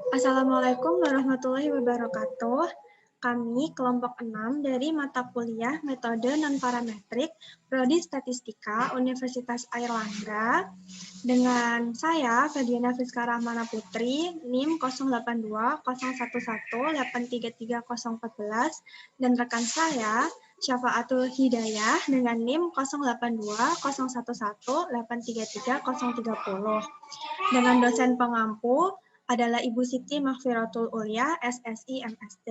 Assalamualaikum warahmatullahi wabarakatuh. Kami kelompok 6 dari mata kuliah Metode Non-Parametrik Prodi Statistika Universitas Airlangga dengan saya Fadiana Fiska Rahmana Putri NIM 082011833014 dan rekan saya Syafaatul Hidayah dengan NIM 082011833030. Dengan dosen pengampu adalah Ibu Siti Mahfiratul Ulia, SSI MST.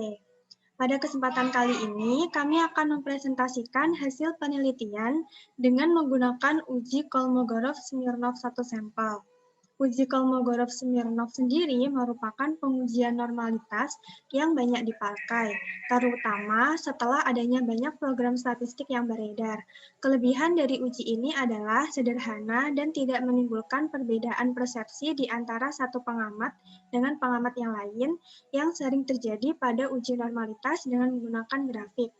Pada kesempatan kali ini, kami akan mempresentasikan hasil penelitian dengan menggunakan uji Kolmogorov-Smirnov 1 sampel. Uji Kolmogorov-Smirnov sendiri merupakan pengujian normalitas yang banyak dipakai, terutama setelah adanya banyak program statistik yang beredar. Kelebihan dari uji ini adalah sederhana dan tidak menimbulkan perbedaan persepsi di antara satu pengamat dengan pengamat yang lain yang sering terjadi pada uji normalitas dengan menggunakan grafik.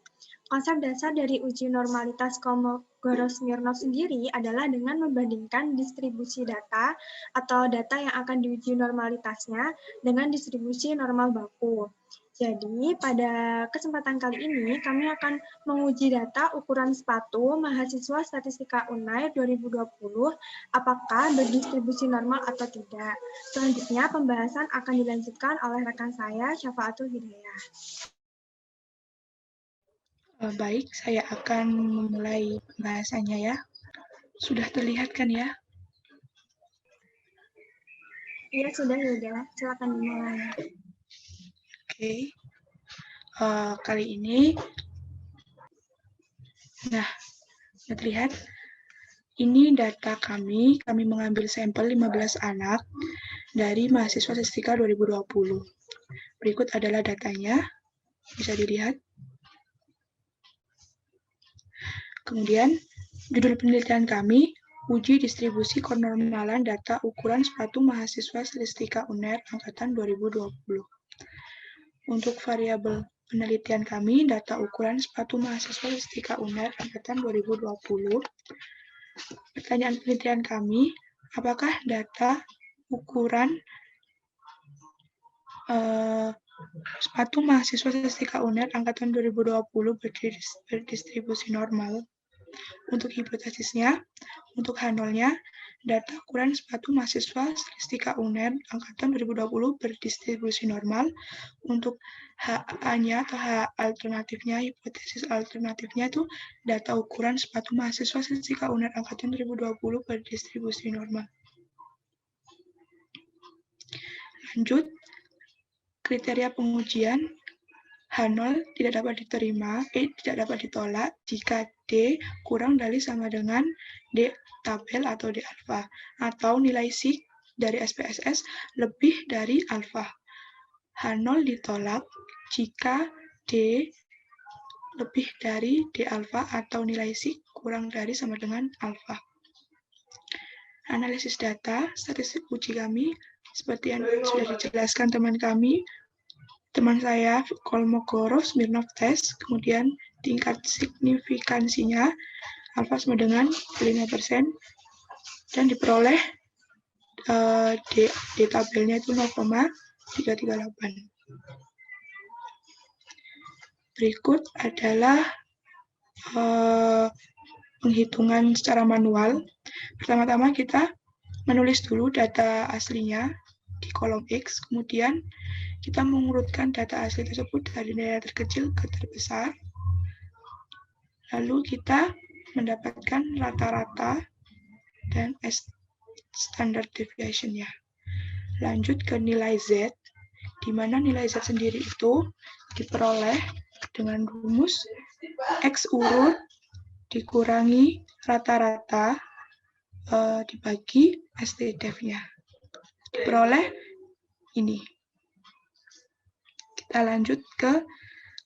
Konsep dasar dari uji normalitas Kolmogorov-Smirnov sendiri adalah dengan membandingkan distribusi data atau data yang akan diuji normalitasnya dengan distribusi normal baku. Jadi, pada kesempatan kali ini, kami akan menguji data ukuran sepatu mahasiswa Statistika UNAIR 2020, apakah berdistribusi normal atau tidak. Selanjutnya, pembahasan akan dilanjutkan oleh rekan saya, Syafaatul Hidayah. Baik, saya akan memulai pembahasannya ya. Sudah terlihat kan ya? Iya, sudah Yuda. Silakan dimulai. Oke. Kali ini, sudah terlihat? Ini data kami mengambil sampel 15 anak dari mahasiswa Statistika 2020. Berikut adalah datanya, bisa dilihat. Kemudian, judul penelitian kami, uji distribusi kenormalan data ukuran sepatu mahasiswa Statistika UNER Angkatan 2020. Untuk variabel penelitian kami, data ukuran sepatu mahasiswa Statistika UNER Angkatan 2020. Pertanyaan penelitian kami, apakah data ukuran sepatu mahasiswa Statistika UNER Angkatan 2020 berdistribusi normal? Untuk hipotesisnya, untuk H0-nya, data ukuran sepatu mahasiswa Statistika UNER Angkatan 2020 berdistribusi normal. Untuk HA-nya atau H alternatifnya, hipotesis alternatifnya itu data ukuran sepatu mahasiswa Statistika UNER Angkatan 2020 berdistribusi normal. Lanjut, kriteria pengujian H0 tidak dapat diterima, tidak dapat ditolak jika D kurang dari sama dengan D tabel atau D alfa, atau nilai sig dari SPSS lebih dari alfa. H0 ditolak jika D lebih dari D alfa atau nilai sig kurang dari sama dengan alfa. Analisis data statistik uji kami, seperti yang sudah dijelaskan teman saya, Kolmogorov-Smirnov test, kemudian tingkat signifikansinya alfa sama dengan 5%, dan diperoleh D tabelnya itu 0,338. Berikut adalah penghitungan secara manual. Pertama-tama kita menulis dulu data aslinya di kolom X, kemudian kita mengurutkan data asli tersebut dari nilai terkecil ke terbesar. Lalu kita mendapatkan rata-rata dan standard deviation-nya. Lanjut ke nilai Z, di mana nilai Z sendiri itu diperoleh dengan rumus X urut dikurangi rata-rata dibagi STDEV-nya. Diperoleh ini. Kita lanjut ke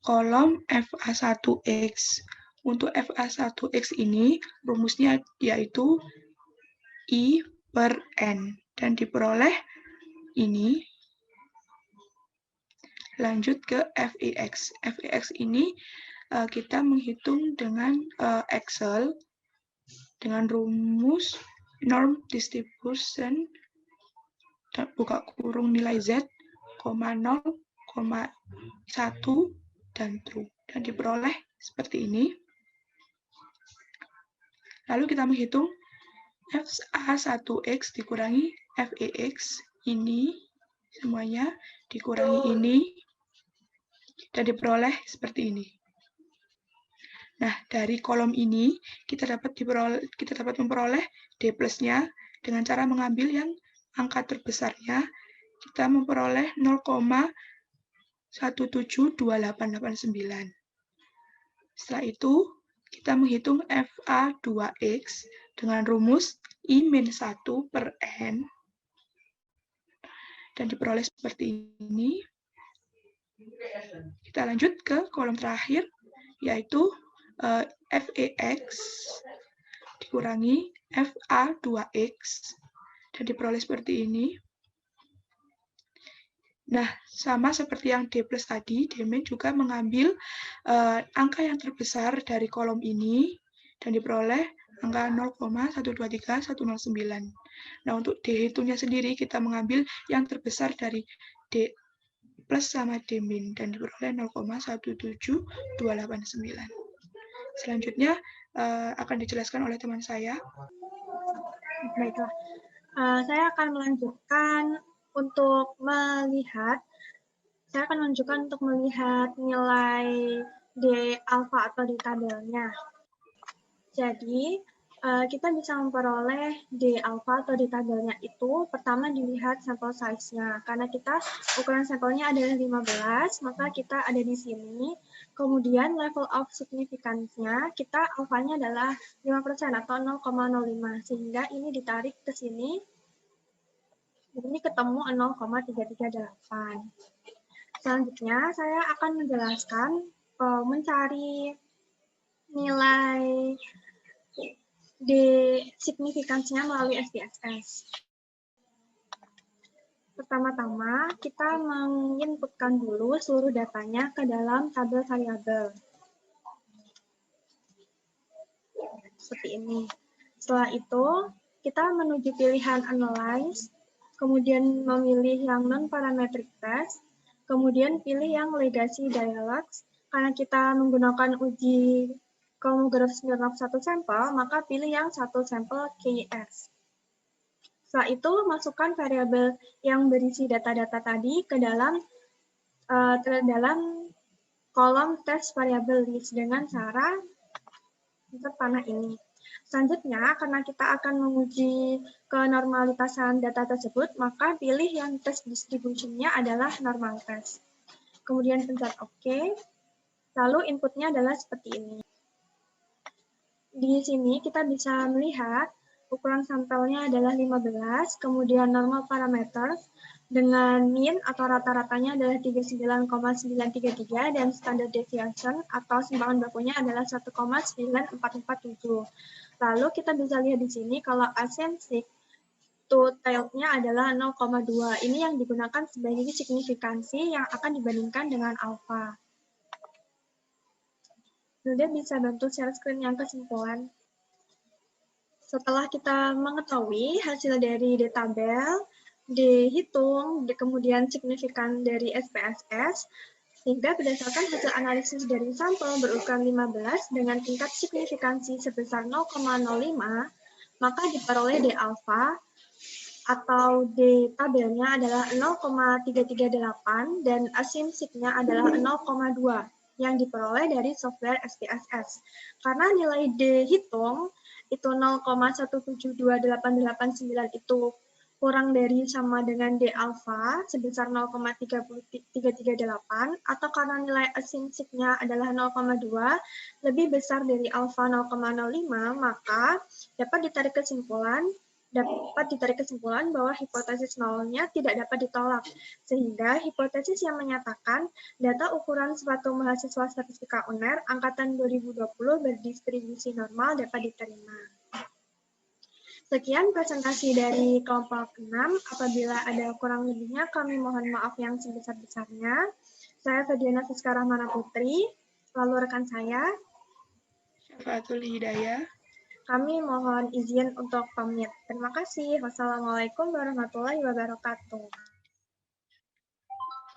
kolom FA1X. Untuk FA1X ini, rumusnya yaitu I per N. Dan diperoleh ini. Lanjut ke FEX. FEX ini kita menghitung dengan Excel dengan rumus norm distribution buka kurung nilai Z 0,1 dan true. Dan diperoleh seperti ini. Lalu kita menghitung FA1X dikurangi FEX, ini semuanya dikurangi ini, dan diperoleh seperti ini. Nah, dari kolom ini kita dapat memperoleh D plusnya dengan cara mengambil yang angka terbesarnya, kita memperoleh 0,172889. Setelah itu, kita menghitung FA2X dengan rumus I-1 per N, dan diperoleh seperti ini. Kita lanjut ke kolom terakhir, yaitu FEX dikurangi FA2X, dan diperoleh seperti ini. Nah, sama seperti yang D plus tadi, Demin juga mengambil angka yang terbesar dari kolom ini, dan diperoleh angka 0,123109. Nah, untuk D hitungnya sendiri, kita mengambil yang terbesar dari D plus sama D min, dan diperoleh 0,17289. Selanjutnya, akan dijelaskan oleh teman saya. Baiklah, saya akan melanjutkan untuk melihat, nilai D alfa atau di tabelnya. Jadi, kita bisa memperoleh D alfa atau di tabelnya itu, pertama dilihat sampel size-nya. Karena kita ukuran sampelnya adalah 15, maka kita ada di sini. Kemudian level of significance-nya, kita alfanya adalah 5% atau 0,05, sehingga ini ditarik ke sini, ini ketemu 0,338. Selanjutnya, saya akan menjelaskan mencari nilai D signifikansinya melalui SPSS. Pertama-tama, kita menginputkan dulu seluruh datanya ke dalam tabel variabel. Seperti ini. Setelah itu, kita menuju pilihan Analyze, kemudian memilih yang non-parametric test, kemudian pilih yang Legacy Dialogues. Karena kita menggunakan uji Kolmogorov Smirnov satu sampel, maka pilih yang satu sampel KS. Setelah itu, masukkan variabel yang berisi data-data tadi ke dalam kolom tes variabel list dengan cara panah ini. Selanjutnya, karena kita akan menguji kenormalitasan data tersebut, maka pilih yang test distribution-nya adalah normal test. Kemudian pencet OK, lalu inputnya adalah seperti ini. Di sini kita bisa melihat ukuran sampelnya adalah 15, kemudian normal parameter dengan mean atau rata-ratanya adalah 39,933 dan standard deviation atau simpangan bakunya adalah 1,9447. Lalu kita bisa lihat di sini kalau asymptotic to tail-nya adalah 0,2. Ini yang digunakan sebagai signifikansi yang akan dibandingkan dengan alpha. Kemudian bisa bantu share screen yang kesimpulan. Setelah kita mengetahui hasil dari D-tabel, dihitung, kemudian signifikan dari SPSS, sehingga berdasarkan hasil analisis dari sampel berukuran 15 dengan tingkat signifikansi sebesar 0,05, maka diperoleh D alpha atau D tabelnya adalah 0,338 dan asymmetric-nya adalah 0,2 yang diperoleh dari software SPSS. Karena nilai D hitung itu 0,172889 itu kurang dari sama dengan D alpha sebesar 0,338 atau karena nilai asymmetric-nya adalah 0,2 lebih besar dari alpha 0,05, maka dapat ditarik kesimpulan bahwa hipotesis nolnya tidak dapat ditolak, sehingga hipotesis yang menyatakan data ukuran suatu mahasiswa statistika UNER angkatan 2020 berdistribusi normal dapat diterima. Sekian presentasi dari kelompok 6. Apabila ada kurang lebihnya, kami mohon maaf yang sebesar-besarnya. Saya Fediana Fiskara Mana Putri, lalu rekan saya, Syafatul Hidayah. Kami mohon izin untuk pamit. Terima kasih. Wassalamualaikum warahmatullahi wabarakatuh.